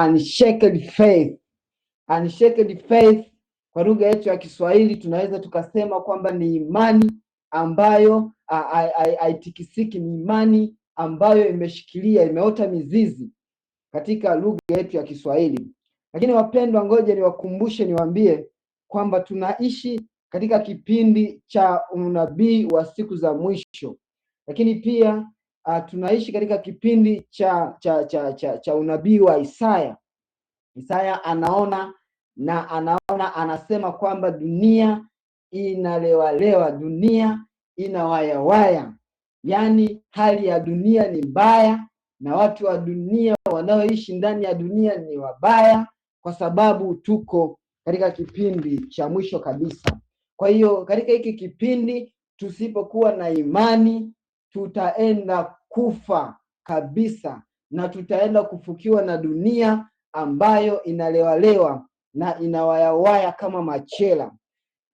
unshaked faith. Unshaked faith kwa lugha yetu ya Kiswahili tunaweza tukasema kwamba ni imani ambayo haitikisiki, ni imani ambayo imeshikilia, imeota mizizi katika lugha yetu ya Kiswahili. Lakini wapendwa, ngoja niwakumbushe, niwaambie kwamba tunaishi katika kipindi cha unabii wa siku za mwisho, lakini pia tunaishi katika kipindi cha unabii wa Isaya. Isaya anasema kwamba dunia inalewalewa, dunia inawayawaya, yaani hali ya dunia ni mbaya na watu wa dunia wanaoishi ndani ya dunia ni wabaya, kwa sababu tuko katika kipindi cha mwisho kabisa. Kwa hiyo katika hiki kipindi tusipokuwa na imani tutaenda kufa kabisa, na tutaenda kufukiwa na dunia ambayo inalewalewa na inawayawaya kama machela.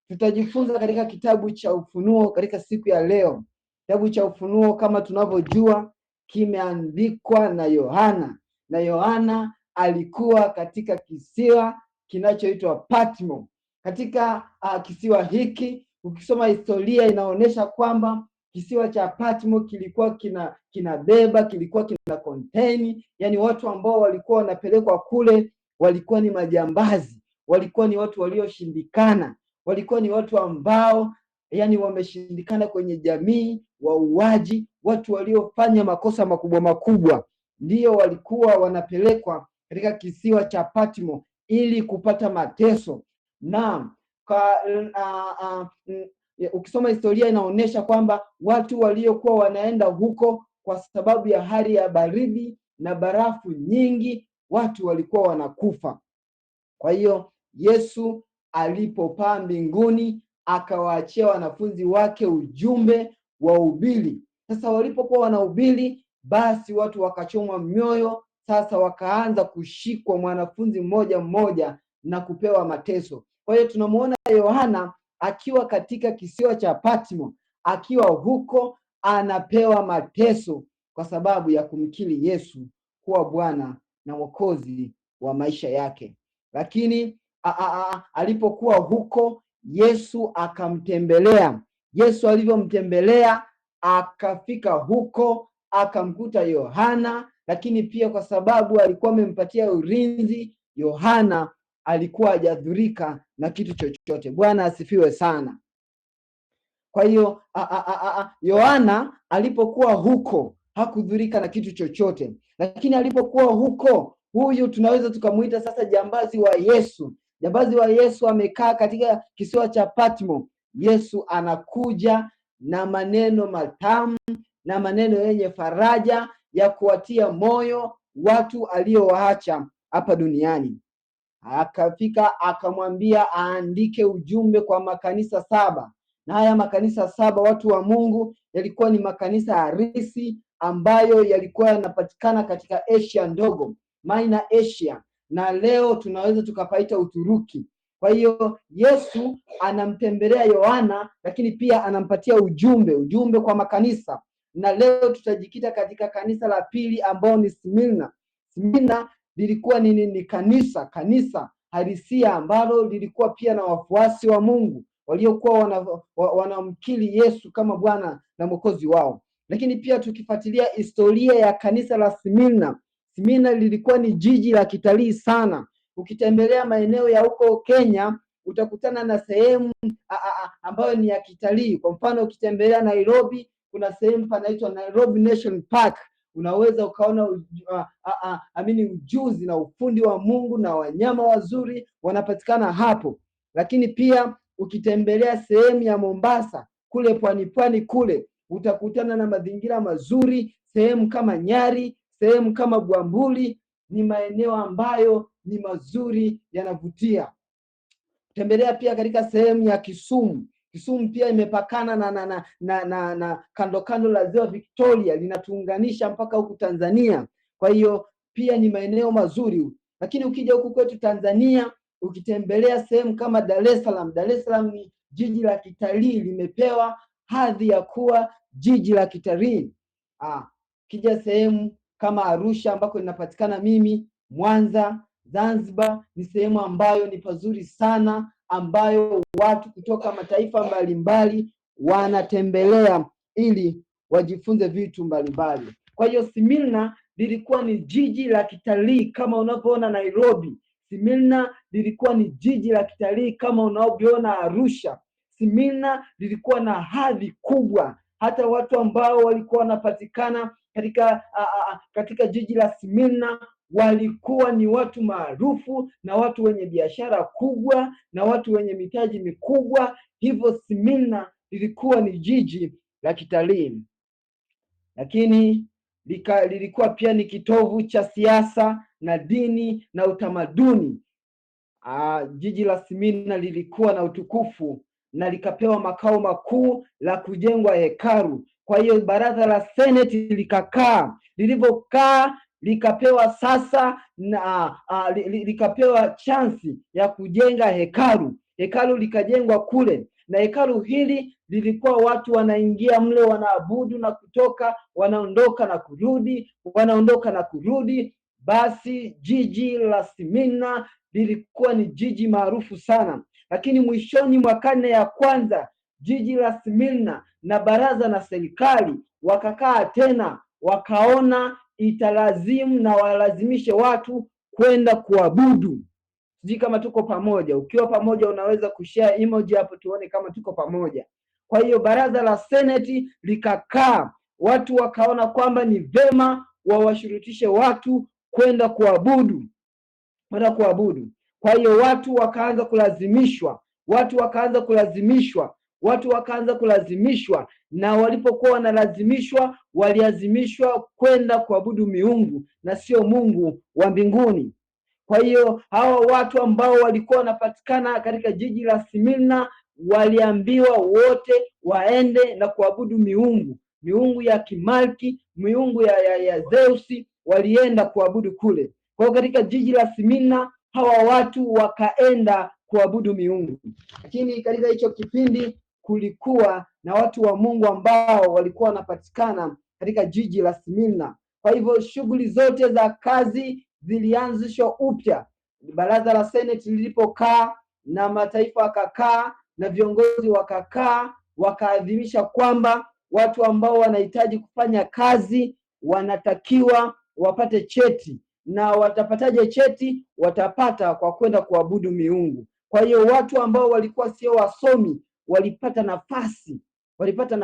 Tutajifunza katika kitabu cha Ufunuo katika siku ya leo. Kitabu cha Ufunuo kama tunavyojua kimeandikwa na Yohana, na Yohana alikuwa katika kisiwa kinachoitwa Patmo. Katika kisiwa hiki ukisoma historia inaonyesha kwamba kisiwa cha Patmo kilikuwa kinabeba, kilikuwa kina contain, yani watu ambao walikuwa wanapelekwa kule walikuwa ni majambazi, walikuwa ni watu walioshindikana, walikuwa ni watu ambao yani wameshindikana kwenye jamii, wauaji, watu waliofanya makosa makubwa makubwa, ndio walikuwa wanapelekwa katika kisiwa cha Patmo ili kupata mateso. Na ukisoma historia inaonyesha kwamba watu waliokuwa wanaenda huko kwa sababu ya hali ya baridi na barafu nyingi, watu walikuwa wanakufa. Kwa hiyo Yesu alipopaa mbinguni akawaachia wanafunzi wake ujumbe wa ubili. Sasa walipokuwa wanahubiri, basi watu wakachomwa mioyo. Sasa wakaanza kushikwa mwanafunzi mmoja mmoja na kupewa mateso. Kwa hiyo tunamuona Yohana akiwa katika kisiwa cha Patmo, akiwa huko anapewa mateso kwa sababu ya kumkiri Yesu kuwa Bwana na Mwokozi wa maisha yake. Lakini alipokuwa huko, Yesu akamtembelea. Yesu alivyomtembelea akafika huko akamkuta Yohana, lakini pia kwa sababu alikuwa amempatia ulinzi, Yohana alikuwa hajadhurika na kitu chochote. Bwana asifiwe sana. Kwa hiyo Yohana alipokuwa huko hakudhurika na kitu chochote, lakini alipokuwa huko, huyu tunaweza tukamuita sasa jambazi wa Yesu. Jambazi wa Yesu amekaa katika kisiwa cha Patmo. Yesu anakuja na maneno matamu na maneno yenye faraja ya kuwatia moyo watu aliowaacha hapa duniani. Akafika akamwambia aandike ujumbe kwa makanisa 7, na haya makanisa 7 watu wa Mungu yalikuwa ni makanisa harisi ambayo yalikuwa yanapatikana katika Asia ndogo, Minor Asia, na leo tunaweza tukapaita Uturuki. Kwa hiyo Yesu anamtembelea Yohana, lakini pia anampatia ujumbe kwa makanisa, na leo tutajikita katika kanisa la pili ambao ni Smyrna. Smyrna lilikuwa ni kanisa harisia ambalo lilikuwa pia na wafuasi wa Mungu waliokuwa wanamkiri Yesu kama Bwana na Mwokozi wao. Lakini pia tukifuatilia historia ya kanisa la Smyrna, Smyrna lilikuwa ni jiji la kitalii sana. Ukitembelea maeneo ya huko Kenya utakutana na sehemu ambayo ni ya kitalii. Kwa mfano ukitembelea Nairobi, kuna sehemu panaitwa Nairobi National Park. Unaweza ukaona ujuzi na ufundi wa Mungu na wanyama wazuri wanapatikana hapo. Lakini pia ukitembelea sehemu ya Mombasa kule pwani kule, utakutana na mazingira mazuri, sehemu kama Nyari, sehemu kama Bwambuli, ni maeneo ambayo ni mazuri, yanavutia. Tembelea pia katika sehemu ya Kisumu. Kisumu pia imepakana na kando la ziwa Victoria, linatuunganisha mpaka huku Tanzania. Kwa hiyo pia ni maeneo mazuri. Lakini ukija huku kwetu Tanzania, ukitembelea sehemu kama Dar es Salaam, Dar es Salaam ni jiji la kitalii, limepewa hadhi ya kuwa jiji la kitalii. Kija sehemu kama Arusha ambako ninapatikana mimi, Mwanza, Zanzibar ni sehemu ambayo ni pazuri sana, ambayo watu kutoka mataifa mbalimbali wanatembelea ili wajifunze vitu mbalimbali. Kwa hiyo Smyrna lilikuwa ni jiji la kitalii kama unavyoona Nairobi. Smyrna lilikuwa ni jiji la kitalii kama unavyoona Arusha. Smyrna lilikuwa na hadhi kubwa, hata watu ambao walikuwa wanapatikana katika jiji la Smyrna walikuwa ni watu maarufu na watu wenye biashara kubwa na watu wenye mitaji mikubwa. Hivyo Smyrna lilikuwa ni jiji la kitalii, lakini lilikuwa pia ni kitovu cha siasa na dini na utamaduni. Jiji la Smyrna lilikuwa na utukufu na likapewa makao makuu la kujengwa hekalu. Kwa hiyo baraza la Seneti likakaa, lilivyokaa likapewa sasa na likapewa chansi ya kujenga hekalu. Hekalu likajengwa kule, na hekalu hili lilikuwa watu wanaingia mle, wanaabudu na kutoka, wanaondoka na kurudi, wanaondoka na kurudi. Basi jiji la Smyrna lilikuwa ni jiji maarufu sana. Lakini mwishoni mwa karne ya kwanza, jiji la Smyrna na baraza na serikali wakakaa tena, wakaona italazimu na walazimishe watu kwenda kuabudu. Sijui kama tuko pamoja. Ukiwa pamoja unaweza kushare emoji hapo tuone kama tuko pamoja. Kwa hiyo baraza la Seneti likakaa, watu wakaona kwamba ni vema wawashurutishe watu kwenda kuabudu. Kwa hiyo watu wakaanza kulazimishwa, na walipokuwa wanalazimishwa, waliazimishwa kwenda kuabudu miungu na sio Mungu wa mbinguni. Kwa hiyo hawa watu ambao walikuwa wanapatikana katika jiji la Smyrna waliambiwa wote waende na kuabudu miungu ya Kimalki, miungu ya Zeusi, walienda kuabudu kule. Kwa hiyo katika jiji la Smyrna hawa watu wakaenda kuabudu miungu. Lakini katika hicho kipindi kulikuwa na watu wa Mungu ambao walikuwa wanapatikana katika jiji la Smyrna. Kwa hivyo shughuli zote za kazi zilianzishwa upya. Baraza la Seneti lilipokaa na mataifa wakakaa na viongozi wakakaa, wakaadhimisha kwamba watu ambao wanahitaji kufanya kazi wanatakiwa wapate cheti. Na watapataje cheti? Watapata kwa kwenda kuabudu miungu. Kwa hiyo watu ambao walikuwa sio wasomi walipata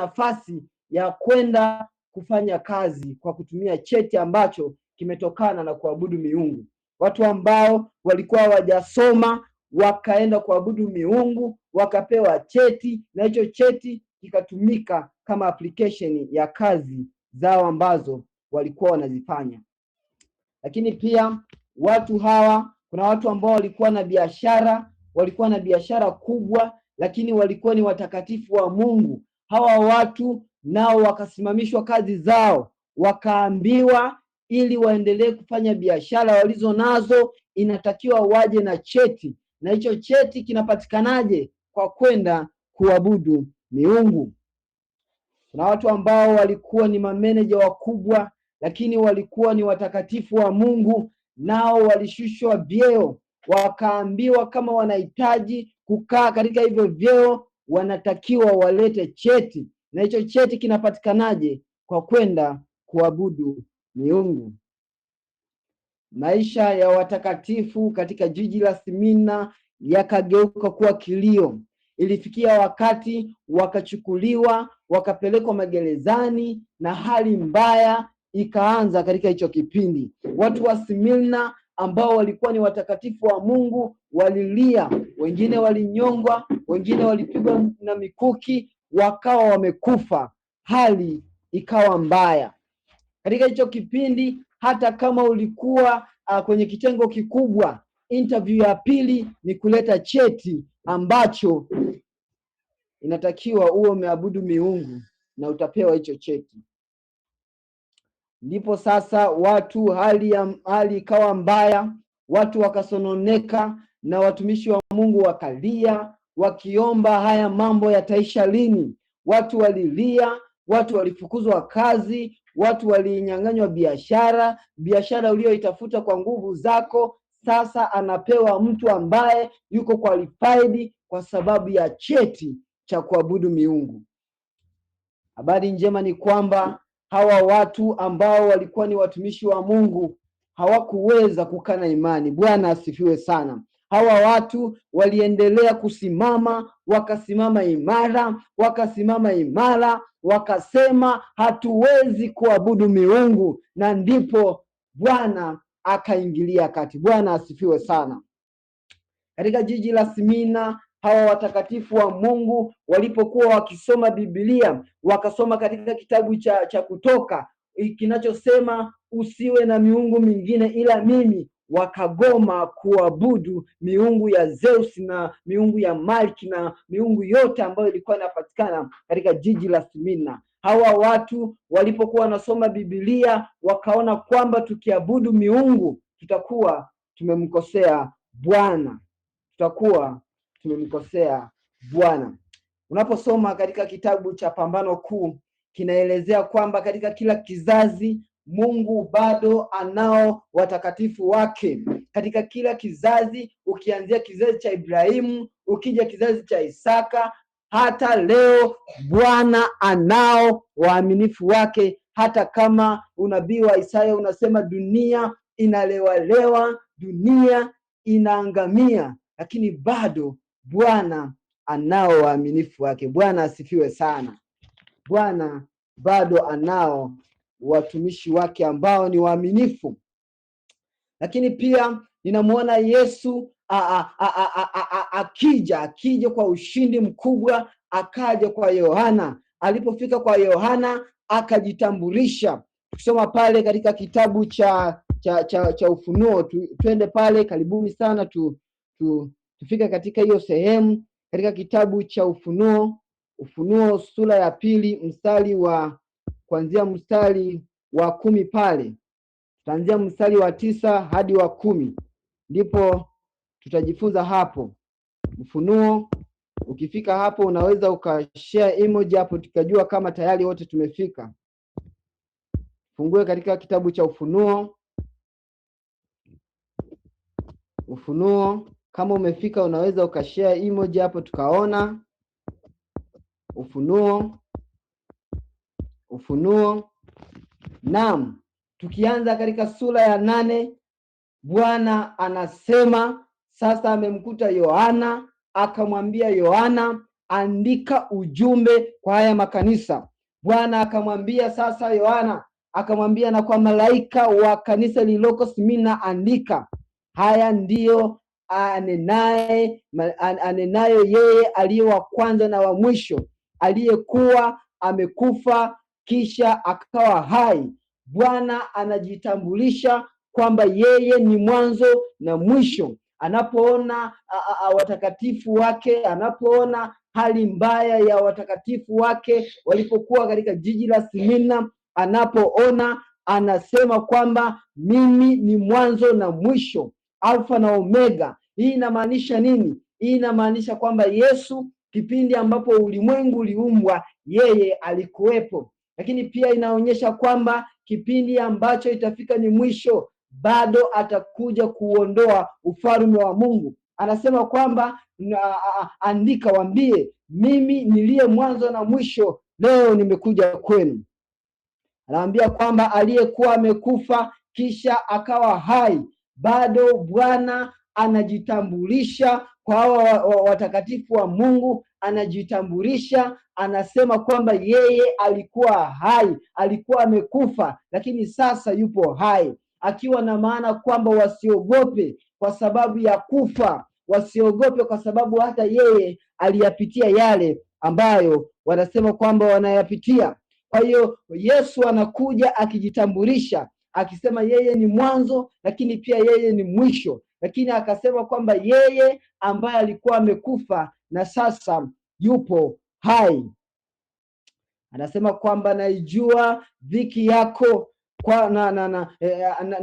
nafasi ya kwenda kufanya kazi kwa kutumia cheti ambacho kimetokana na kuabudu miungu. Watu ambao walikuwa hawajasoma wakaenda kuabudu miungu, wakapewa cheti, na hicho cheti kikatumika kama application ya kazi zao ambazo walikuwa wanazifanya. Lakini pia watu hawa, kuna watu ambao walikuwa na biashara kubwa, lakini walikuwa ni watakatifu wa Mungu. Hawa watu nao wakasimamishwa kazi zao, wakaambiwa ili waendelee kufanya biashara walizo nazo inatakiwa waje na cheti. Na hicho cheti kinapatikanaje? Kwa kwenda kuabudu miungu. Kuna watu ambao walikuwa ni mameneja wakubwa, lakini walikuwa ni watakatifu wa Mungu, nao walishushwa vyeo, wakaambiwa kama wanahitaji kukaa katika hivyo vyeo wanatakiwa walete cheti. Na hicho cheti kinapatikanaje? Kwa kwenda kuabudu miungu. Maisha ya watakatifu katika jiji la Smyrna yakageuka kuwa kilio. Ilifikia wakati wakachukuliwa, wakapelekwa magerezani, na hali mbaya ikaanza katika hicho kipindi. Watu wa Smyrna ambao walikuwa ni watakatifu wa Mungu walilia, wengine walinyongwa, wengine walipigwa na mikuki, wakawa wamekufa. Hali ikawa mbaya katika hicho kipindi. Hata kama ulikuwa kwenye kitengo kikubwa, interview ya pili ni kuleta cheti ambacho inatakiwa uwe umeabudu miungu na utapewa hicho cheti. Ndipo sasa watu, hali ikawa mbaya, watu wakasononeka na watumishi wa Mungu wakalia wakiomba haya mambo yataisha lini. Watu walilia, watu walifukuzwa kazi, watu walinyang'anywa biashara uliyoitafuta kwa nguvu zako, sasa anapewa mtu ambaye yuko qualified kwa sababu ya cheti cha kuabudu miungu. Habari njema ni kwamba hawa watu ambao walikuwa ni watumishi wa Mungu hawakuweza kukana imani. Bwana asifiwe sana. Hawa watu waliendelea kusimama, wakasimama imara, wakasema hatuwezi kuabudu miungu, na ndipo Bwana akaingilia kati. Bwana asifiwe sana. Katika jiji la Smyrna, hawa watakatifu wa Mungu walipokuwa wakisoma Biblia, wakasoma katika kitabu cha Kutoka kinachosema usiwe na miungu mingine ila mimi, wakagoma kuabudu miungu ya Zeus na miungu ya Malki na miungu yote ambayo ilikuwa inapatikana katika jiji la Smyrna. Hawa watu walipokuwa wanasoma Biblia, wakaona kwamba tukiabudu miungu tutakuwa tumemkosea Bwana. Unaposoma katika kitabu cha Pambano Kuu, kinaelezea kwamba katika kila kizazi Mungu bado anao watakatifu wake. Katika kila kizazi, ukianzia kizazi cha Ibrahimu, ukija kizazi cha Isaka, hata leo Bwana anao waaminifu wake. Hata kama unabii wa Isaya unasema dunia inalewalewa, dunia inaangamia, lakini bado Bwana anao waaminifu wake. Bwana asifiwe sana. Bwana bado anao watumishi wake ambao ni waaminifu. Lakini pia ninamuona Yesu akija kwa ushindi mkubwa, akaja kwa Yohana. Alipofika kwa Yohana akajitambulisha. Tukisoma pale katika kitabu cha Ufunuo, twende pale, karibuni sana tufike katika hiyo sehemu. Katika kitabu cha Ufunuo sura ya 2 kuanzia mstari wa 10 pale. Tutaanzia mstari wa 9 hadi wa 10. Ndipo tutajifunza hapo. Ufunuo, ukifika hapo unaweza ukashare emoji hapo tukajua kama tayari wote tumefika. Fungue katika kitabu cha Ufunuo, kama umefika unaweza ukashare emoji hapo tukaona. Ufunuo. Naam, tukianza katika sura ya 8, Bwana anasema sasa amemkuta Yohana, akamwambia Yohana, andika ujumbe kwa haya makanisa. Bwana akamwambia sasa Yohana, akamwambia na kwa malaika wa kanisa lililoko Smyrna andika, haya ndiyo anenayo yeye aliye wa kwanza na wa mwisho, aliyekuwa amekufa kisha akawa hai. Bwana anajitambulisha kwamba yeye ni mwanzo na mwisho. Anapoona watakatifu wake, anapoona hali mbaya ya watakatifu wake walipokuwa katika jiji la Smyrna, anapoona anasema kwamba mimi ni mwanzo na mwisho, Alfa na Omega. Hii inamaanisha nini? Hii inamaanisha kwamba Yesu, kipindi ambapo ulimwengu uliumbwa, yeye alikuwepo. Lakini pia inaonyesha kwamba kipindi ambacho itafika ni mwisho, bado atakuja kuondoa ufalme wa Mungu. Anasema kwamba andika, waambie mimi niliye mwanzo na mwisho, leo nimekuja kwenu. Anawaambia kwamba aliyekuwa amekufa kisha akawa hai. Bado Bwana anajitambulisha kwa hawa watakatifu wa Mungu, anajitambulisha, anasema kwamba yeye alikuwa hai, alikuwa amekufa, lakini sasa yupo hai, akiwa na maana kwamba wasiogope kwa sababu ya kufa, wasiogope kwa sababu hata yeye aliyapitia yale ambayo wanasema kwamba wanayapitia. Kwa hiyo Yesu anakuja akijitambulisha, akisema yeye ni mwanzo lakini pia yeye ni mwisho, lakini akasema kwamba yeye ambaye alikuwa amekufa na sasa yupo hai. Anasema kwamba naijua dhiki yako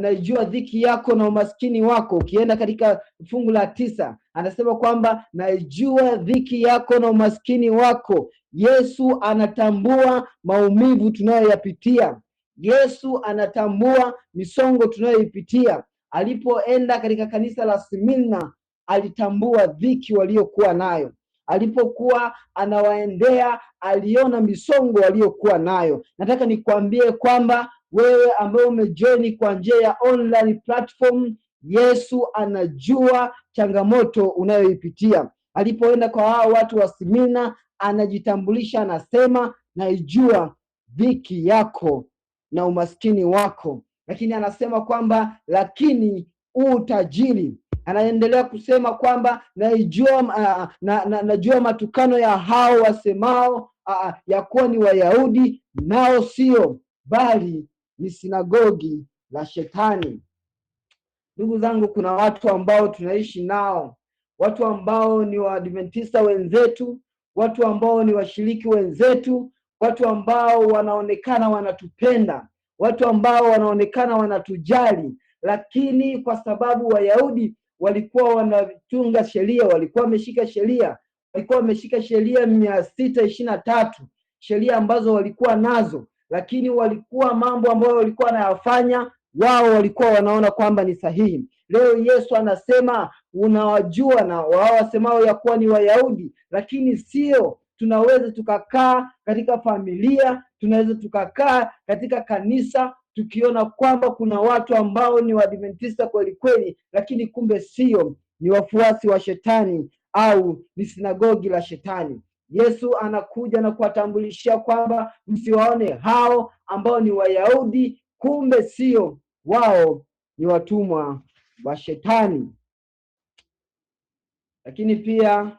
naijua dhiki yako na umaskini wako. Ukienda katika fungu la 9 anasema kwamba naijua dhiki yako na umaskini wako. Yesu anatambua maumivu tunayoyapitia. Yesu anatambua misongo tunayoipitia. Alipoenda katika kanisa la Smyrna, alitambua dhiki waliokuwa nayo. Alipokuwa anawaendea, aliona misongo waliokuwa nayo. Nataka nikwambie kwamba wewe ambaye umejoin kwa njia ya online platform, Yesu anajua changamoto unayoipitia. Alipoenda kwa hao watu wa Smyrna, anajitambulisha, anasema, naijua dhiki yako na umaskini wako, lakini anasema kwamba lakini utajiri. Anaendelea kusema kwamba najua matukano ya hao wasemao ya kuwa ni Wayahudi, nao sio, bali ni sinagogi la Shetani. Ndugu zangu, kuna watu ambao tunaishi nao, watu ambao ni Waadventista wenzetu, watu ambao ni washiriki wenzetu, watu ambao wanaonekana wanatupenda, watu ambao wanaonekana wanatujali, lakini kwa sababu Wayahudi walikuwa wanatunga sheria, walikuwa wameshika sheria 623 sheria ambazo walikuwa nazo, lakini walikuwa mambo ambayo walikuwa wanayafanya wao walikuwa wanaona kwamba ni sahihi. Leo Yesu anasema unawajua na wao wasemao ya kuwa ni Wayahudi, lakini sio. Tunaweza tukakaa katika familia, tunaweza tukakaa katika kanisa tukiona kwamba kuna watu ambao ni Waadventista kweli kweli, lakini kumbe sio, ni wafuasi wa Shetani au ni sinagogi la Shetani. Yesu anakuja na kuwatambulishia kwamba msiwaone hao ambao ni Wayahudi, kumbe sio, wao ni watumwa wa Shetani. Lakini pia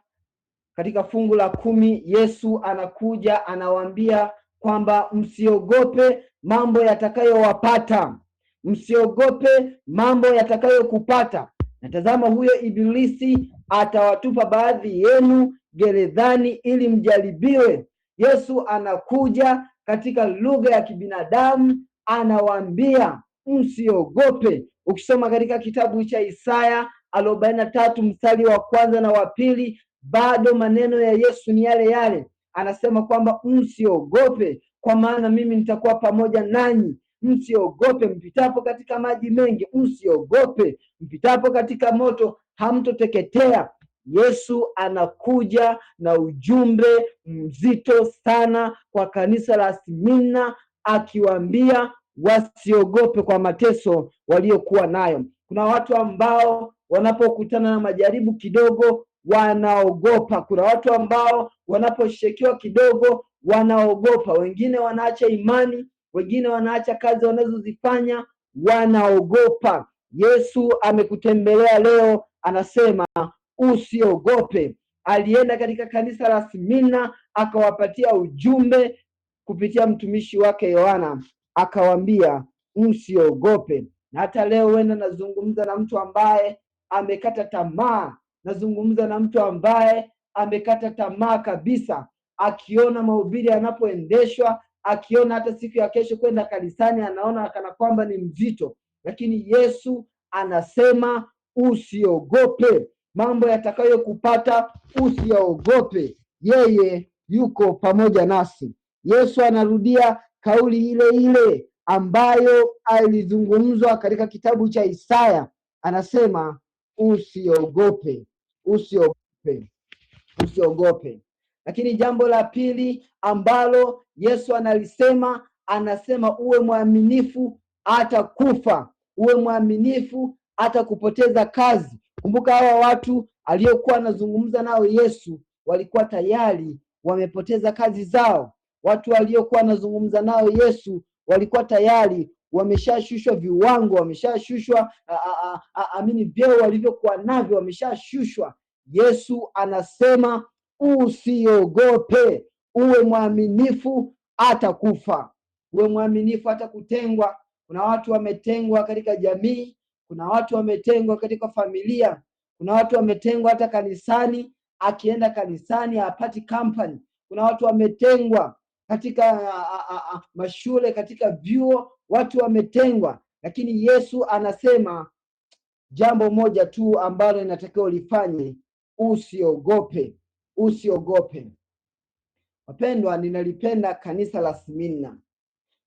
katika fungu la 10 Yesu anakuja anawaambia kwamba msiogope mambo yatakayowapata, msiogope mambo yatakayokupata. Natazama huyo Ibilisi atawatupa baadhi yenu gerezani ili mjaribiwe. Yesu anakuja katika lugha ya kibinadamu, anawaambia msiogope. Ukisoma katika kitabu cha Isaya 43 mstari wa 1 na wa 2, bado maneno ya Yesu ni yale yale. Anasema kwamba msiogope, kwa maana mimi nitakuwa pamoja nanyi. Msiogope mpitapo katika maji mengi, msiogope mpitapo katika moto, hamtoteketea. Yesu anakuja na ujumbe mzito sana kwa kanisa la Smyrna, akiwaambia wasiogope kwa mateso waliokuwa nayo. Kuna watu ambao wanapokutana na majaribu kidogo wanaogopa. Kuna watu ambao wanaposhekiwa kidogo wanaogopa. Wengine wanaacha imani, wengine wanaacha kazi wanazozifanya, wanaogopa. Yesu amekutembelea leo, anasema usiogope. Alienda katika kanisa la Smyrna akawapatia ujumbe kupitia mtumishi wake Yohana, akawaambia msiogope. Na hata leo wenda nazungumza na mtu ambaye amekata tamaa, nazungumza na mtu ambaye amekata tamaa kabisa, akiona mahubiri yanapoendeshwa, akiona hata siku ya kesho kwenda kanisani anaona kana kwamba ni mzito, lakini Yesu anasema usiogope mambo yatakayokupata, usiogope, yeye yuko pamoja nasi. Yesu anarudia kauli ile ile ambayo alizungumzwa katika kitabu cha Isaya, anasema usiogope, usiogope, usiogope. Lakini jambo la pili ambalo Yesu analisema, anasema uwe mwaminifu hata kufa, uwe mwaminifu hata kupoteza kazi. Kumbuka hawa watu aliokuwa anazungumza nao Yesu walikuwa tayari wamepoteza kazi zao. Watu waliokuwa anazungumza nao Yesu walikuwa tayari wameshashushwa viwango, wameshashushwa vyeo walivyokuwa navyo wameshashushwa. Yesu anasema usiogope, uwe mwaminifu hata kufa, uwe mwaminifu hata kutengwa. Kuna watu wametengwa katika jamii, kuna watu wametengwa katika familia, kuna watu wametengwa hata kanisani, akienda kanisani hapati company. Kuna watu wametengwa katika mashule, katika vyuo, watu wametengwa. Lakini Yesu anasema jambo moja tu ambalo inatakiwa ulifanye, usiogope, usiogope. Wapendwa, ninalipenda kanisa la Smyrna.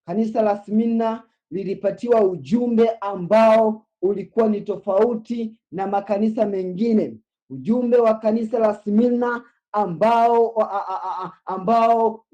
Kanisa la Smyrna lilipatiwa ujumbe ambao ulikuwa ni tofauti na makanisa mengine. Ujumbe wa kanisa la Smyrna ambao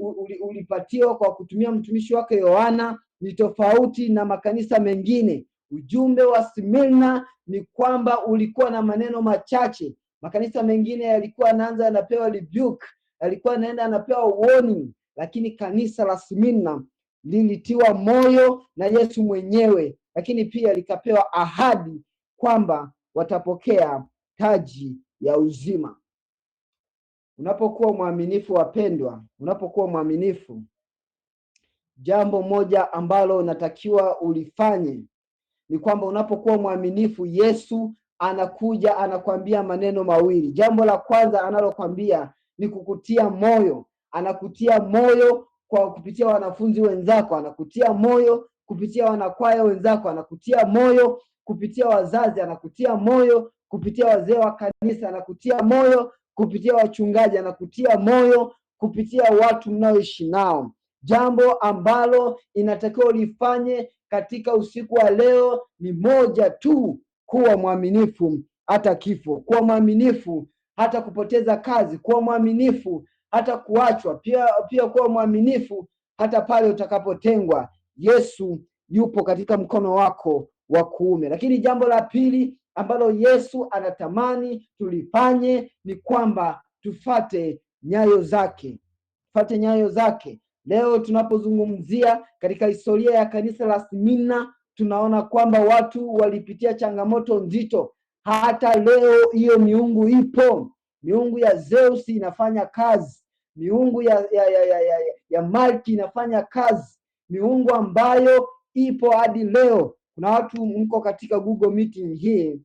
ulipatiwa kwa kutumia mtumishi wake Yohana ni tofauti na makanisa mengine. Ujumbe wa Smyrna ni kwamba ulikuwa na maneno machache. Makanisa mengine yalikuwa anaanza anapewa rebuke, yalikuwa anaenda anapewa warning, lakini kanisa la Smyrna lilitiwa moyo na Yesu mwenyewe, lakini pia likapewa ahadi kwamba watapokea taji ya uzima. Unapokuwa mwaminifu, wapendwa, unapokuwa mwaminifu, jambo moja ambalo unatakiwa ulifanye ni kwamba unapokuwa mwaminifu, Yesu anakuja anakwambia maneno mawili. Jambo la kwanza analokwambia ni kukutia moyo. Anakutia moyo kwa kupitia wanafunzi wenzako, anakutia moyo kupitia wanakwaya wenzako, anakutia moyo kupitia wazazi, anakutia moyo kupitia wazee wa kanisa, anakutia moyo kupitia wachungaji, anakutia moyo kupitia watu mnaoishi nao. Jambo ambalo inatakiwa ulifanye katika usiku wa leo ni moja tu: kuwa mwaminifu hata kifo, kuwa mwaminifu hata kupoteza kazi, kuwa mwaminifu hata kuachwa, pia kuwa mwaminifu hata pale utakapotengwa. Yesu yupo katika mkono wako wa kuume. Lakini jambo la pili ambalo Yesu anatamani tulifanye ni kwamba tufate nyayo zake. Fate nyayo zake. Leo tunapozungumzia katika historia ya kanisa la Smyrna, tunaona kwamba watu walipitia changamoto nzito. Hata leo hiyo miungu ipo. Miungu ya Zeus inafanya kazi, miungu ya Malki inafanya kazi, miungu ambayo ipo hadi leo. Kuna watu mko katika Google meeting hii,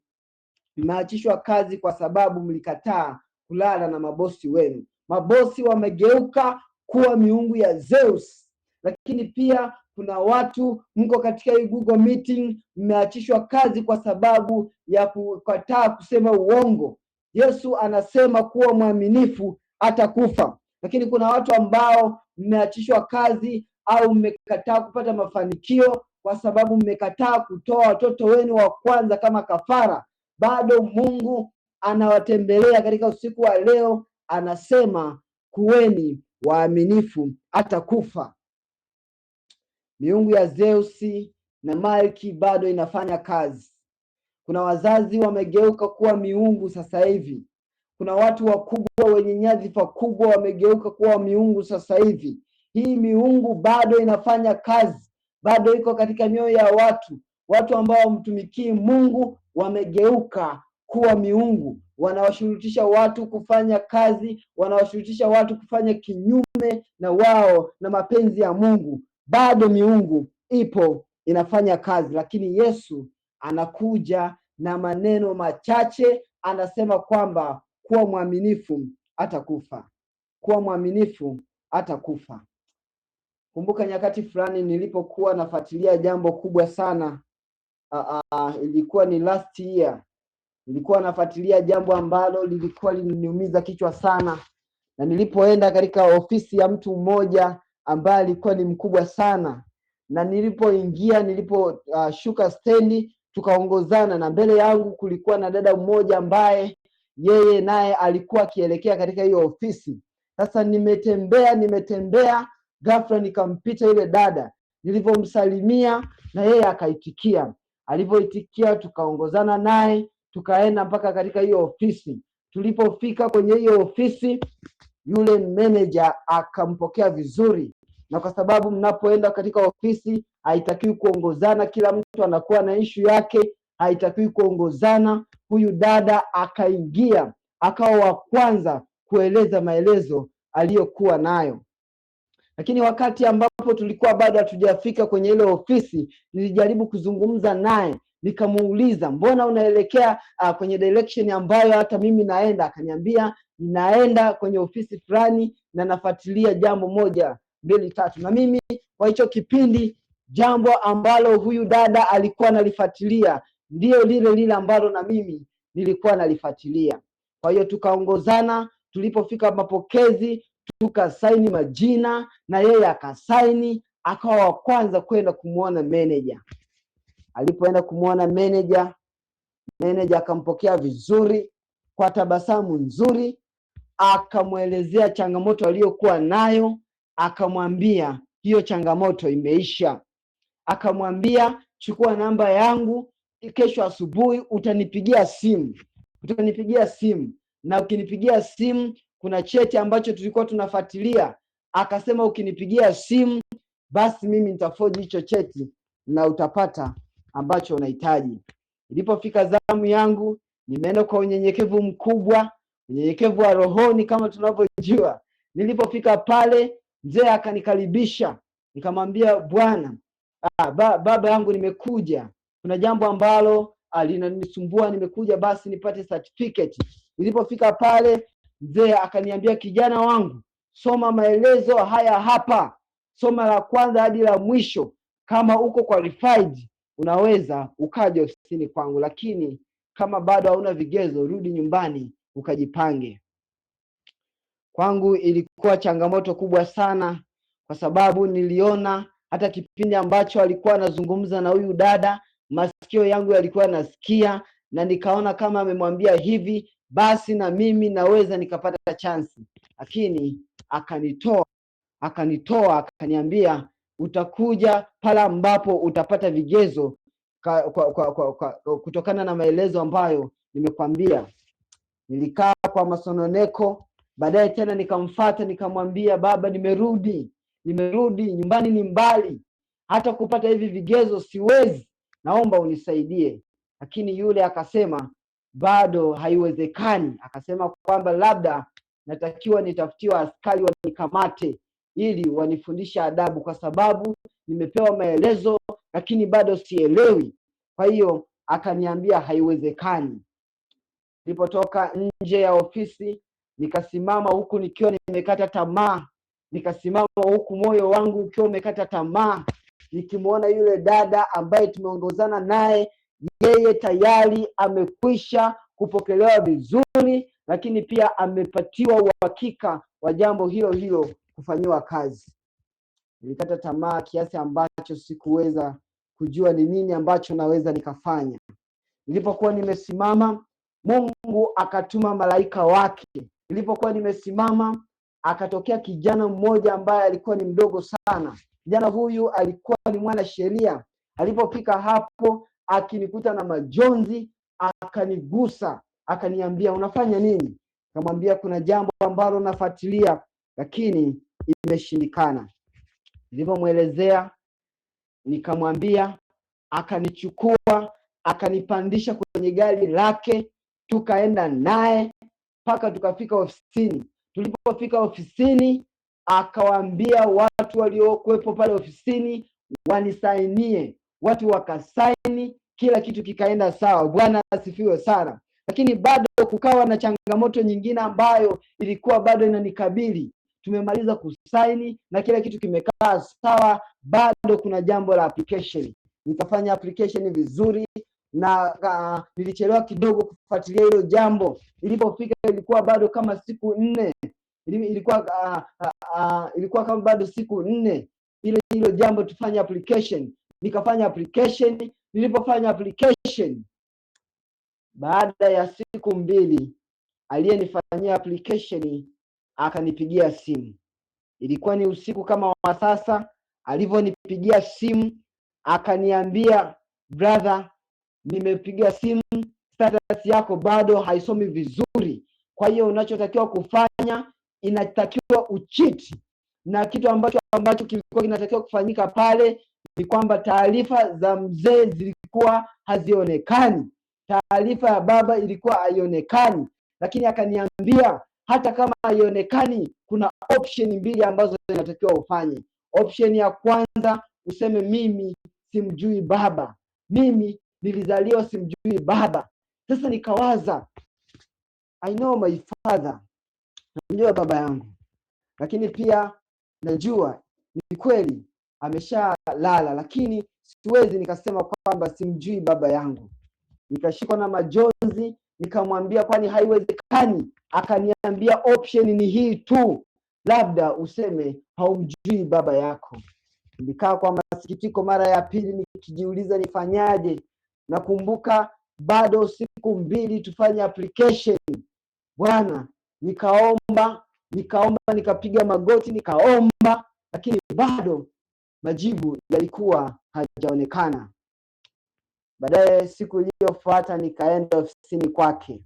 mmeachishwa kazi kwa sababu mlikataa kulala na mabosi wenu. Mabosi wamegeuka kuwa miungu ya Zeus. Lakini pia kuna watu mko katika hii Google meeting, mmeachishwa kazi kwa sababu ya kukataa kusema uongo. Yesu anasema kuwa mwaminifu hata kufa. Lakini kuna watu ambao mmeachishwa kazi au mmekataa kupata mafanikio kwa sababu mmekataa kutoa watoto wenu wa kwanza kama kafara. Bado Mungu anawatembelea katika usiku wa leo, anasema kuweni waaminifu hata kufa. Miungu ya Zeusi na Malki bado inafanya kazi. Kuna wazazi wamegeuka kuwa miungu sasa hivi. Kuna watu wakubwa wenye nyadhifa kubwa wamegeuka kuwa miungu sasa hivi. Hii miungu bado inafanya kazi, bado iko katika mioyo ya watu. Watu ambao mtumikii Mungu wamegeuka kuwa miungu, wanawashurutisha watu kufanya kazi, wanawashurutisha watu kufanya kinyume na wao na mapenzi ya Mungu. Bado miungu ipo inafanya kazi, lakini Yesu anakuja na maneno machache, anasema kwamba kuwa mwaminifu hata kufa. Kuwa mwaminifu hata kufa. Kumbuka nyakati fulani nilipokuwa nafuatilia jambo kubwa sana, ilikuwa ni last year. Nilikuwa nafuatilia jambo ambalo lilikuwa linaniumiza kichwa sana, na nilipoenda katika ofisi ya mtu mmoja ambaye alikuwa ni mkubwa sana, na niliposhuka stendi tukaongozana, na mbele yangu kulikuwa na dada mmoja ambaye yeye naye alikuwa akielekea katika hiyo ofisi. Sasa nimetembea ghafla nikampita yule dada. Nilipomsalimia na yeye akaitikia. Alipoitikia tukaongozana naye tukaenda mpaka katika hiyo ofisi. Tulipofika kwenye hiyo ofisi, yule manager akampokea vizuri. Na kwa sababu mnapoenda katika ofisi haitakiwi kuongozana, kila mtu anakuwa na issue yake, haitakiwi kuongozana. Huyu dada akaingia, akawa wa kwanza kueleza maelezo aliyokuwa nayo. Lakini wakati ambapo tulikuwa bado hatujafika kwenye ile ofisi, nilijaribu kuzungumza naye, nikamuuliza, mbona unaelekea kwenye direction ambayo hata mimi naenda? Akaniambia, ninaenda kwenye ofisi fulani na nafuatilia jambo moja, mbili, tatu. Na mimi kwa hicho kipindi jambo ambalo huyu dada alikuwa analifuatilia ndio lile ambalo na mimi nilikuwa nalifuatilia. Kwa hiyo tukaongozana, tulipofika mapokezi tukasaini majina na yeye akasaini, akawa wa kwanza kwenda kumuona manager. Alipoenda kumuona manager akampokea vizuri kwa tabasamu nzuri, akamwelezea changamoto aliyokuwa nayo, akamwambia hiyo changamoto imeisha. Akamwambia chukua namba yangu, kesho asubuhi utanipigia simu, na ukinipigia simu kuna cheti ambacho tulikuwa tunafuatilia. Akasema ukinipigia simu basi mimi nitaforge hicho cheti na utapata ambacho unahitaji. Ilipofika zamu yangu, nimeenda kwa unyenyekevu mkubwa, unyenyekevu wa rohoni kama tunavyojua. Nilipofika pale, mzee akanikaribisha, nikamwambia bwana, baba yangu nimekuja, kuna jambo ambalo linanisumbua, nimekuja basi nipate certificate. Nilipofika pale, mzee akaniambia kijana wangu, soma maelezo haya hapa, soma la kwanza hadi la mwisho. Kama uko qualified unaweza ukaja ofisini kwangu, lakini kama bado hauna vigezo rudi nyumbani ukajipange. Kwangu ilikuwa changamoto kubwa sana, kwa sababu niliona hata kipindi ambacho alikuwa anazungumza na huyu dada, masikio yangu yalikuwa nasikia, na nikaona kama amemwambia hivi basi na mimi naweza nikapata chance. Lakini akanitoa akaniambia utakuja pala ambapo utapata vigezo kutokana na maelezo ambayo nimekwambia. Nilikaa kwa masononeko. Baadaye tena nikamfuata nikamwambia, baba, nimerudi nyumbani, ni mbali, hata kupata hivi vigezo siwezi, naomba unisaidie. Lakini yule akasema bado haiwezekani. Akasema kwamba labda natakiwa nitafutiwa askari wanikamate ili wanifundisha adabu, kwa sababu nimepewa maelezo lakini bado sielewi. Kwa hiyo akaniambia haiwezekani. Nilipotoka nje ya ofisi, nikasimama huku nikiwa nimekata tamaa, nikasimama huku moyo wangu ukiwa umekata tamaa, nikimuona yule dada ambaye tumeongozana naye, yeye tayari amekwisha kupokelewa vizuri, lakini pia amepatiwa uhakika wa jambo hilo kufanyiwa kazi. Nilikata tamaa kiasi ambacho sikuweza kujua ni nini ambacho naweza nikafanya. Nilipokuwa nimesimama, Mungu akatuma malaika wake. Nilipokuwa nimesimama, akatokea kijana mmoja ambaye alikuwa ni mdogo sana. Kijana huyu alikuwa ni mwana sheria. Alipofika hapo, akinikuta na majonzi, akanigusa, akaniambia unafanya nini? Nikamwambia kuna jambo ambalo nafuatilia lakini imeshindikana. Nilipomwelezea, nikamwambia, akanichukua, akanipandisha kwenye gari lake, tukaenda naye mpaka tukafika ofisini. Tulipofika ofisini, akawaambia watu waliokuwepo pale ofisini wanisainie. Watu wakasaini, kila kitu kikaenda sawa. Bwana asifiwe sana. Lakini bado kukawa na changamoto nyingine ambayo ilikuwa bado inanikabili. Tumemaliza kusaini na kila kitu kimekaa sawa, bado kuna jambo la application. Nikafanya application vizuri na nilichelewa kidogo kufuatilia hilo jambo. Ilipofika ilikuwa bado kama siku 4. Ilikuwa kama bado siku 4 hilo jambo tufanye application. Nikafanya application. Nilipofanya application, baada ya siku 2 aliyenifanyia application akanipigia simu. Ilikuwa ni usiku kama wa sasa. Alivyonipigia simu akaniambia, brother, nimepigia simu, status yako bado haisomi vizuri. Kwa hiyo unachotakiwa kufanya, inatakiwa ucheat. Na kitu ambacho kilikuwa kinatakiwa kufanyika pale ni kwamba taarifa za mzee zilikuwa hazionekani. Taarifa ya baba ilikuwa haionekani. Lakini akaniambia hata kama haionekani, kuna option 2 ambazo zinatakiwa ufanye. Option ya kwanza, useme mimi simjui baba. Mimi nilizaliwa simjui baba. Sasa nikawaza, I know my father, najua baba yangu, lakini pia najua ni kweli ameshalala, lakini siwezi nikasema kwamba simjui baba yangu. Nikashikwa na majonzi, nikamwambia kwani haiwezekani? Akaniambia option ni hii tu, labda useme haumjui baba yako. Nilikaa kwa masikitiko mara ya pili nikijiuliza nifanyaje. Nakumbuka bado siku 2 tufanye application. Bwana, nikaomba, nikapiga magoti, nikaomba, lakini bado majibu yalikuwa hajaonekana. Baadaye siku iliyofuata nikaenda ofisini kwake.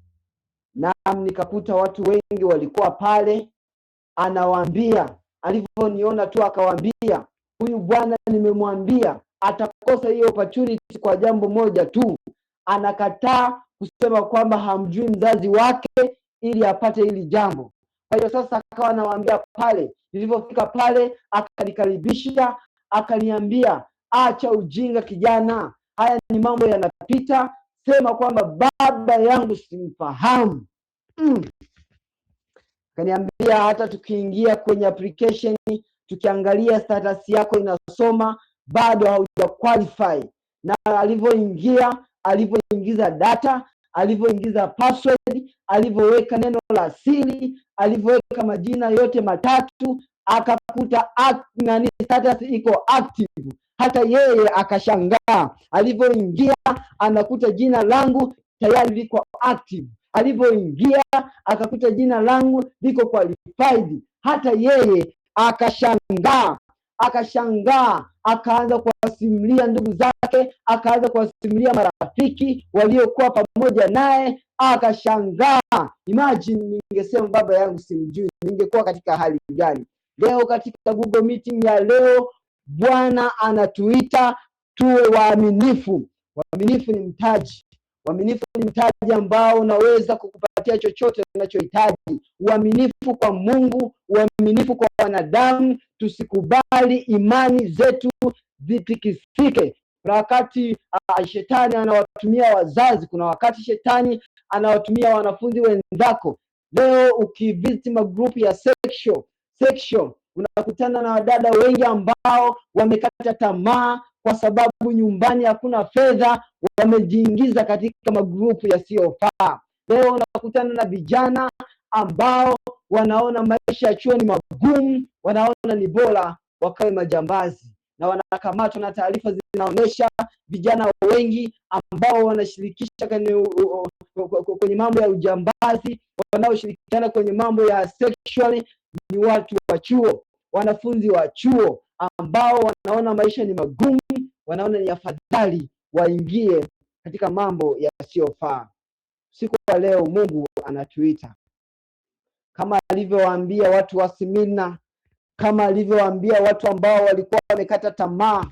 Naam, nikakuta watu wengi walikuwa pale. Anawaambia, alivyoniona tu akawaambia, huyu bwana nimemwambia atakosa hiyo opportunity kwa jambo moja tu. Anakataa kusema kwamba hamjui mzazi wake ili apate hili jambo. Kwa hiyo sasa akawa anawaambia pale. Nilipofika pale akanikaribisha, akaniambia, acha ujinga kijana, haya ni mambo yanapita, sema kwamba baba yangu simfahamu. Kaniambia hata tukiingia kwenye application, tukiangalia status yako inasoma bado hauja qualify. Na alivyoingiza data, alivyoingiza password, alivyoweka neno la siri, alivyoweka majina yote matatu, akakuta status iko active. Hata yeye akashangaa. Alivyoingia anakuta jina langu tayari liko active. Alivyoingia akakuta jina langu liko qualified. Hata yeye akashangaa, akaanza kuwasimulia ndugu zake, akaanza kuwasimulia marafiki waliokuwa pamoja naye, akashangaa. Imagine ningesema baba yangu simjui, ningekuwa katika hali gani? Leo katika Google Meeting ya leo, Bwana anatuita tuwe waaminifu. Waaminifu ni mtaji. Uaminifu ni mtaji ambao unaweza kukupatia chochote unachohitaji. Uaminifu kwa Mungu, uaminifu kwa wanadamu. Tusikubali imani zetu zitikisike. Kuna wakati shetani anawatumia wazazi, kuna wakati shetani anawatumia wanafunzi wenzako. Leo ukivisit magrupu ya sexual, unakutana na wadada wengi ambao wamekata tamaa kwa sababu nyumbani hakuna fedha, wamejiingiza katika magrupu yasiyofaa. Leo unakutana na vijana ambao wanaona maisha ya chuo ni magumu, wanaona ni bora wakawe majambazi, na wanakamatwa. Na taarifa zinaonyesha vijana wengi ambao wanashirikisha kwenye mambo ya ujambazi, wanaoshirikiana kwenye mambo ya sexual ni watu wa chuo, wanafunzi wa chuo ambao wanaona maisha ni magumu, wanaona ni afadhali waingie katika mambo yasiyofaa. Siku ya leo Mungu anatuita kama alivyowaambia watu wa Smyrna, kama alivyowaambia watu ambao walikuwa wamekata tamaa,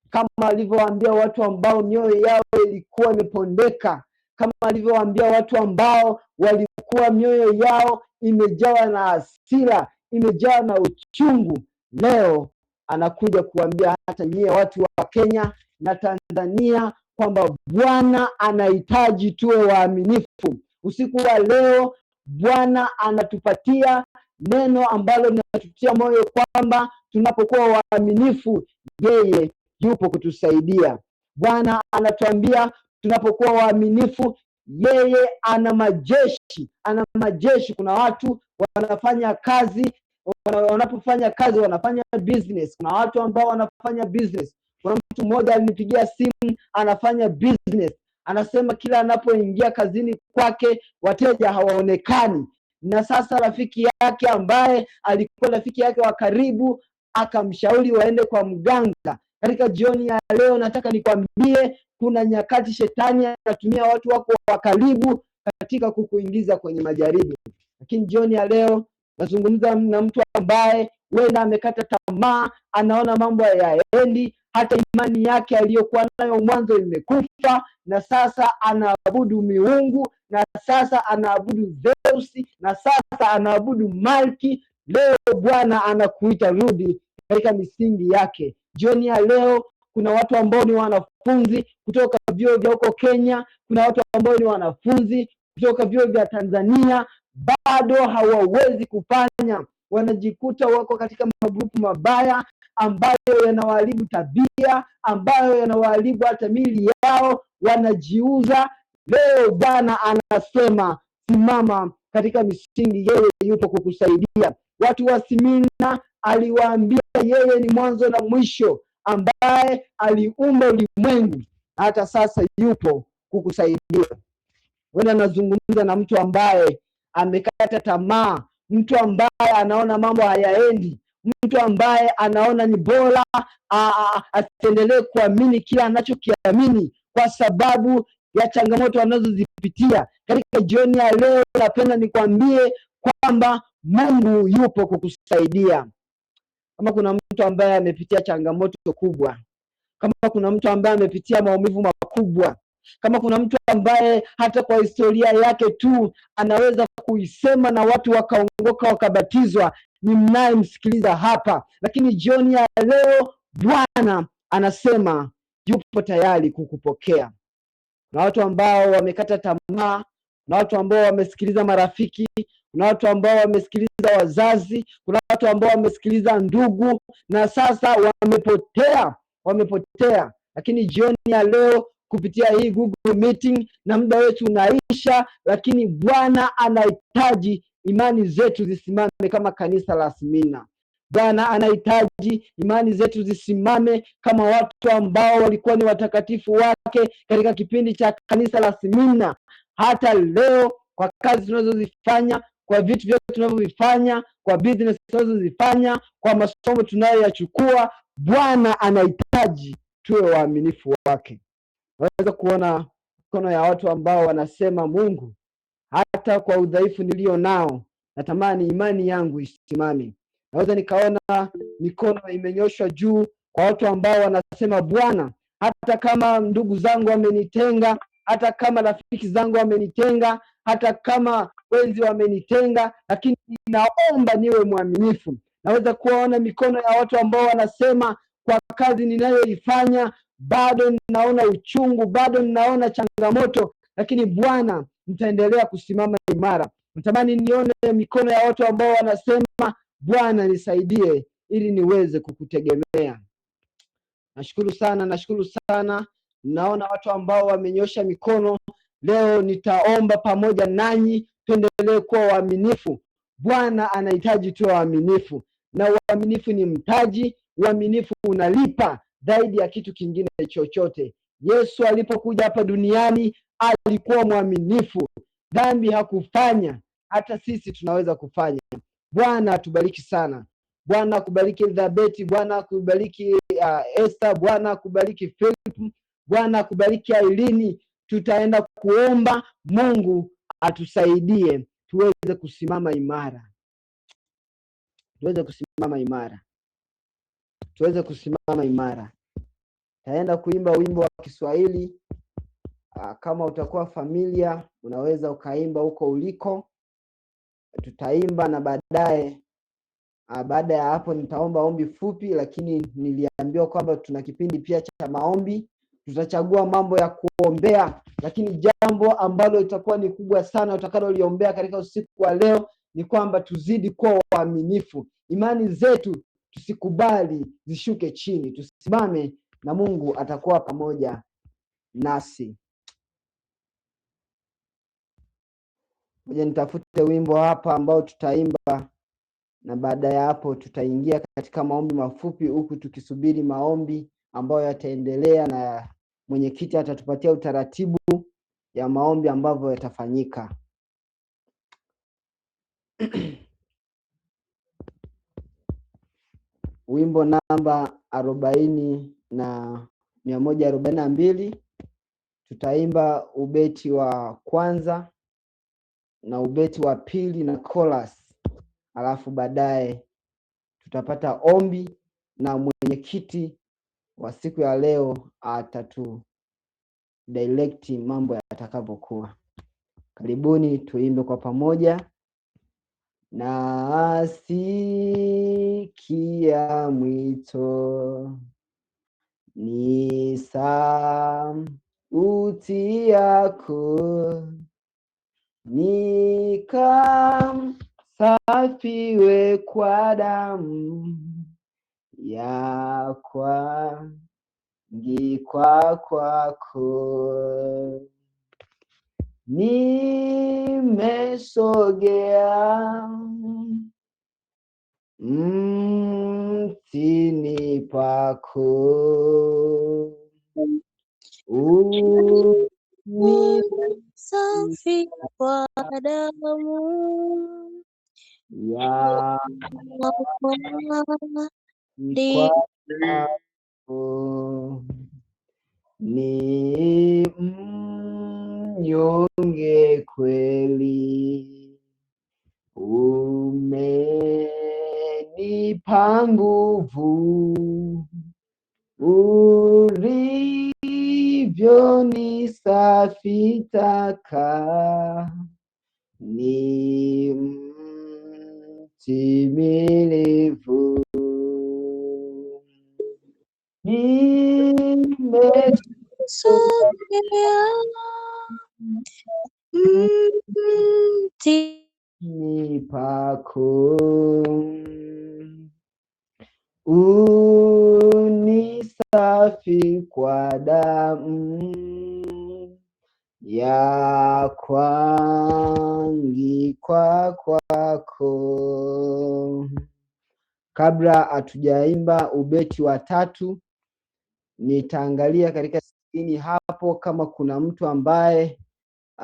kama alivyowaambia watu ambao mioyo yao ilikuwa imepondeka, kama alivyowaambia watu ambao walikuwa mioyo yao imejawa na hasira, imejawa na uchungu. Leo anakuja kuambia hata nyie watu wa Kenya na Tanzania kwamba Bwana anahitaji tuwe waaminifu. Usiku wa leo Bwana anatupatia neno ambalo linatutia moyo kwamba tunapokuwa waaminifu yeye yupo kutusaidia. Bwana anatuambia tunapokuwa waaminifu yeye ana majeshi. Kuna watu wanafanya kazi, wanapofanya kazi wanafanya business. Kuna watu ambao wanafanya business. Kuna mtu mmoja alinipigia simu, anafanya business. Anasema kila anapoingia kazini kwake wateja hawaonekani. Na sasa rafiki yake ambaye alikuwa rafiki yake wa karibu akamshauri waende kwa mganga. Katika jioni ya leo nataka nikwambie kuna nyakati shetani anatumia watu wako wa karibu katika kukuingiza kwenye majaribu. Lakini jioni ya leo nazungumza na mtu ambaye wenda amekata tamaa, anaona mambo hayaendi, hata imani yake aliyokuwa nayo mwanzo imekufa, na sasa anaabudu miungu, na sasa anaabudu Zeus, na sasa anaabudu Malki. Leo Bwana anakuita rudi katika misingi yake. Jioni ya leo kuna watu ambao ni wanafunzi kutoka vyuo vya huko Kenya, kuna watu ambao ni wanafunzi kutoka vyuo vya Tanzania, bado hawawezi kufanya. Wanajikuta wako katika magrupu mabaya ambayo yanawaharibu tabia, ambayo yanawaharibu hata miili yao, wanajiuza. Leo Bwana anasema simama katika misingi, yeye yupo kukusaidia. Watu wa Smyrna aliwaambia yeye ni mwanzo na mwisho, ambaye aliumba ulimwengu hata sasa yupo kukusaidia. Wewe nazungumza na mtu ambaye amekata tamaa, mtu ambaye anaona mambo hayaendi, mtu ambaye anaona ni bora asiendelee kuamini kila anachokiamini kwa sababu ya changamoto anazozipitia. Katika jioni ya leo napenda nikwambie kwamba Mungu yupo kukusaidia. Kama kuna mtu ambaye amepitia changamoto kubwa, kama kuna mtu ambaye amepitia maumivu makubwa, kama kuna mtu ambaye hata kwa historia yake tu anaweza kuisema na watu wakaongoka wakabatizwa, ni mnayemsikiliza hapa. Lakini jioni ya leo Bwana anasema yupo tayari kukupokea. Na watu ambao wamekata tamaa, na watu ambao wamesikiliza marafiki, kuna watu ambao wamesikiliza wazazi, kuna watu ambao wamesikiliza ndugu na sasa wamepotea. Lakini jioni ya leo kupitia hii Google Meeting na muda wetu unaisha, lakini Bwana anahitaji imani zetu zisimame kama kanisa la Smyrna. Bwana anahitaji imani zetu zisimame kama watu ambao walikuwa ni watakatifu wake katika kipindi cha kanisa la Smyrna. Hata leo kwa kazi tunazozifanya, kwa vitu vyote tunavyovifanya, kwa business tunazozifanya, kwa masomo tunayoyachukua, Bwana anahitaji tuwe waaminifu wake. Naweza kuona mikono ya watu ambao wanasema, Mungu, hata kwa udhaifu nilio nao natamani imani yangu isimame. Naweza nikaona mikono imenyoshwa juu kwa watu ambao wanasema, Bwana, hata kama ndugu zangu wamenitenga, hata kama rafiki zangu wamenitenga, hata kama wenzi wamenitenga, lakini naomba niwe mwaminifu. Naweza kuona mikono ya watu ambao wanasema, kwa kazi ninayoifanya bado ninaona uchungu, bado ninaona changamoto, lakini Bwana, nitaendelea kusimama imara. Natamani nione mikono ya watu ambao wanasema, Bwana nisaidie ili niweze kukutegemea. Nashukuru sana. Naona watu ambao wamenyosha mikono. Leo nitaomba pamoja nanyi tuendelee kuwa waaminifu. Bwana anahitaji tuwe waaminifu, na uaminifu ni mtaji. Uaminifu unalipa zaidi ya kitu kingine chochote. Yesu alipokuja hapa duniani alikuwa mwaminifu. Dhambi hakufanya, hata sisi tunaweza kufanya. Bwana atubariki sana. Bwana akubariki Elizabeth, Bwana akubariki Esther, Bwana akubariki Philip, Bwana akubariki Ailini. Tutaenda kuomba Mungu atusaidie tuweze kusimama imara. Taenda kuimba wimbo wa Kiswahili. Kama utakuwa familia unaweza ukaimba huko uliko. Tutaimba na baada ya hapo nitaomba ombi fupi, lakini niliambiwa kwamba tuna kipindi pia cha maombi. Tutachagua mambo ya kuombea, lakini jambo ambalo itakuwa ni kubwa sana utakaloliombea katika usiku wa leo ni kwamba tuzidi kuwa waaminifu. Imani zetu tusikubali zishuke chini, tusimame na Mungu atakuwa pamoja nasi. Ngoja nitafute wimbo hapa ambao tutaimba, na baada ya hapo tutaingia katika maombi mafupi, huku tukisubiri maombi ambayo yataendelea na mwenyekiti atatupatia utaratibu ya maombi ambavyo yatafanyika. Wimbo namba 142 tutaimba ubeti wa kwanza na ubeti wa pili na chorus, alafu baadaye tutapata ombi na mwenyekiti wa siku ya leo atatu direct mambo yatakavyokuwa. Karibuni tuimbe kwa pamoja. Nasikia mwito, ni sauti yako, nikasafiwe kwa damu ya kuangikwa kwako. Nimesogea pako uni safi kwa damu ya kwako, ni mnyonge kweli, umenipa nguvu, ulivyonisafisha taka, ni mtimilifu. Nimesogea mtini pako, unisafi kwa damu ya kuangikwa kwako. Kabla hatujaimba ubeti wa 3, nitaangalia katika skrini hapo kama kuna mtu ambaye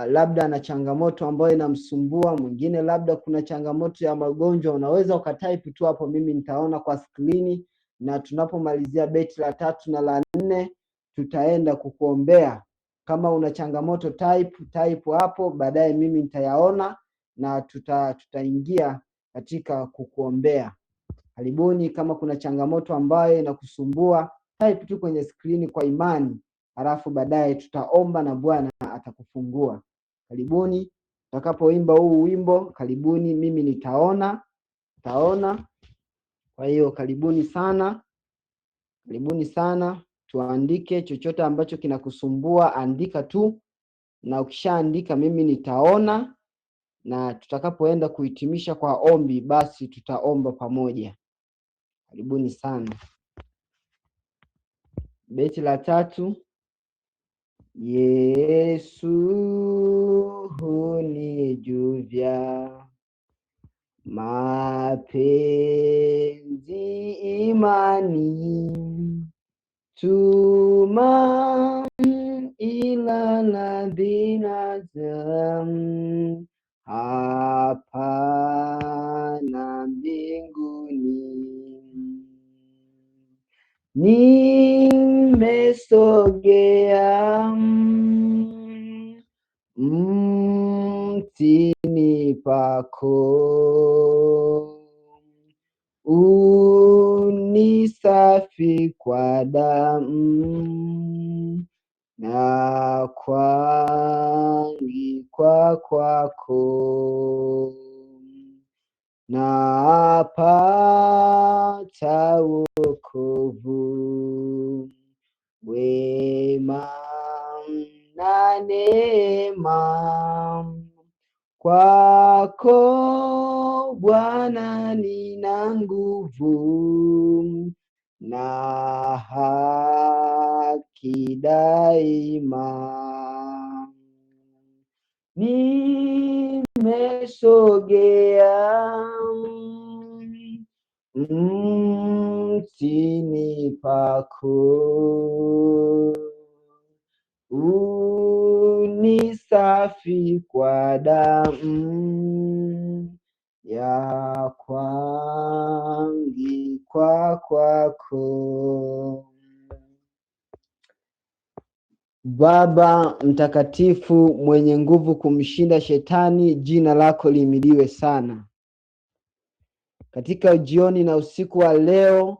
labda ana changamoto ambayo inamsumbua, mwingine labda kuna changamoto ya magonjwa, unaweza ukatype tu hapo, mimi nitaona kwa skrini, na tunapomalizia beti la 3 na la 4 tutaenda kukuombea. Kama una changamoto type hapo, baadaye mimi nitayaona na tutaingia katika kukuombea. Karibuni. Kama kuna changamoto ambayo inakusumbua, type tu kwenye skrini kwa imani, halafu baadaye tutaomba na Bwana atakufungua. Karibuni. Tutakapoimba huu wimbo, karibuni, mimi nitaona. Kwa hiyo karibuni sana, tuandike chochote ambacho kinakusumbua, andika tu, na ukishaandika mimi nitaona, na tutakapoenda kuhitimisha kwa ombi, basi tutaomba pamoja. Karibuni sana. Beti la 3. Yesu hunijuvya mapenzi, imani, ila la binadamu, hapana mbinguni. Nimesogea mtini pako, unisafi kwa damu na kuangikwa kwako, napata wokovu, wema na neema, kwako Bwana nina nguvu na haki daima. Nimesogea mtini pako, unisafi kwa damu ya kuangikwa kwako. Baba mtakatifu, mwenye nguvu kumshinda shetani, jina lako lihimidiwe sana. Katika jioni na usiku wa leo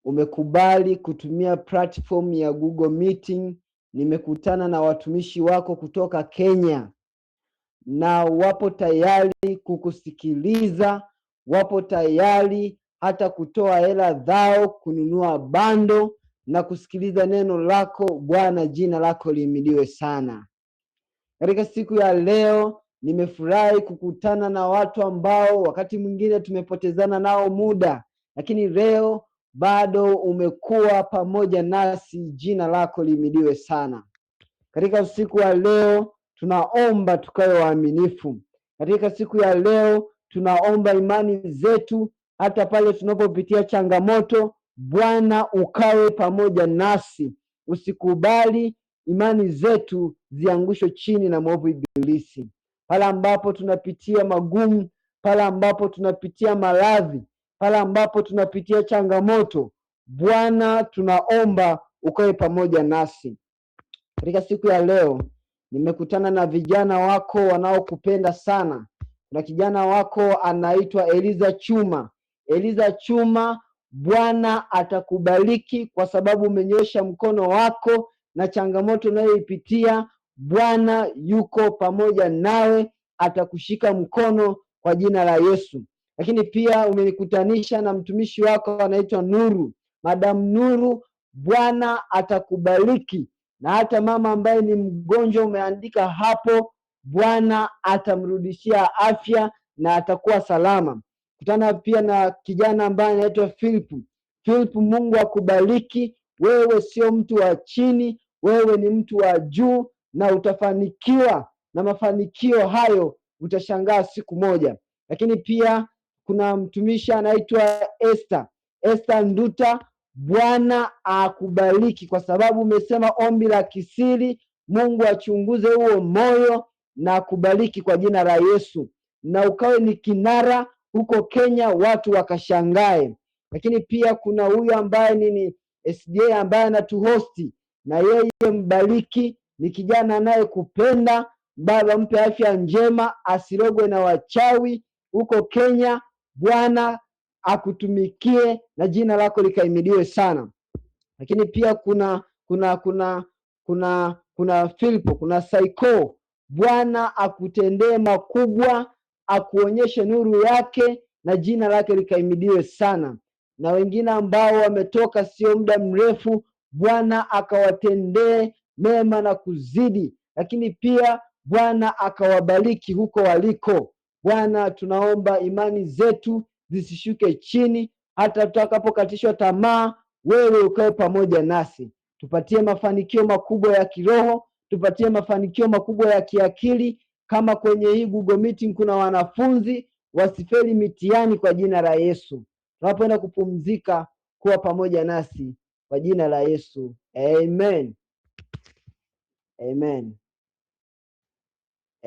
umekubali kutumia platform ya Google Meeting. Nimekutana na watumishi wako kutoka Kenya, na wapo tayari kukusikiliza, wapo tayari hata kutoa hela zao kununua bando na kusikiliza neno lako. Bwana, jina lako lihimidiwe sana. Katika siku ya leo nimefurahi kukutana na watu ambao wakati mwingine tumepotezana nao muda, lakini leo bado umekuwa pamoja nasi. Jina lako lihimidiwe sana. Katika usiku wa leo tunaomba tukawe waaminifu. Katika siku ya leo tunaomba imani zetu, hata pale tunapopitia changamoto, Bwana ukawe pamoja nasi. Usikubali imani zetu ziangushwe chini na mwovu Ibilisi. Pale ambapo tunapitia magumu, pale ambapo tunapitia maradhi, pale ambapo tunapitia changamoto, Bwana tunaomba ukawe pamoja nasi. Katika siku ya leo nimekutana na vijana wako wanaokupenda sana. Kuna kijana wako anaitwa Eliza Chuma. Eliza Chuma, Bwana atakubariki kwa sababu umenyosha mkono wako, na changamoto unayoipitia Bwana yuko pamoja nawe, atakushika mkono kwa jina la Yesu. Lakini pia umenikutanisha na mtumishi wako anaitwa Nuru. Madam Nuru, Bwana atakubariki, na hata mama ambaye ni mgonjwa umeandika hapo, Bwana atamrudishia afya na atakuwa salama. Kutana pia na kijana ambaye anaitwa Philip. Philip, Mungu akubariki. Wewe sio mtu wa chini, wewe ni mtu wa juu, na utafanikiwa, na mafanikio hayo utashangaa siku moja. Lakini pia kuna mtumishi anaitwa Esther Nduta. Bwana akubariki kwa sababu umesema ombi la kisiri. Mungu achunguze huo moyo na akubariki kwa jina la Yesu, na ukawe ni kinara huko Kenya, watu wakashangae. Lakini pia kuna huyu ambaye ni SDA ambaye anatuhosti, na yeye mbariki. Ni kijana anayekupenda. Baba, mpe afya njema, asirogwe na wachawi huko Kenya. Bwana akutumikie na jina lako likaimidiwe sana. Lakini pia kuna Filipo, kuna Saiko. Bwana akutendee makubwa, akuonyeshe nuru yake na jina lake likaimidiwe sana. Na wengine ambao wametoka sio muda mrefu, Bwana akawatendee mema na kuzidi. Lakini pia Bwana akawabariki huko waliko. Bwana, tunaomba imani zetu zisishuke chini, hata tutakapokatishwa tamaa, wewe ukae pamoja nasi. Tupatie mafanikio makubwa ya kiroho, tupatie mafanikio makubwa ya kiakili. Kama kwenye hii Google Meeting kuna wanafunzi, wasifeli mitihani kwa jina la Yesu. Tunapoenda kupumzika, kuwa pamoja nasi kwa jina la Yesu. Amen. Amen.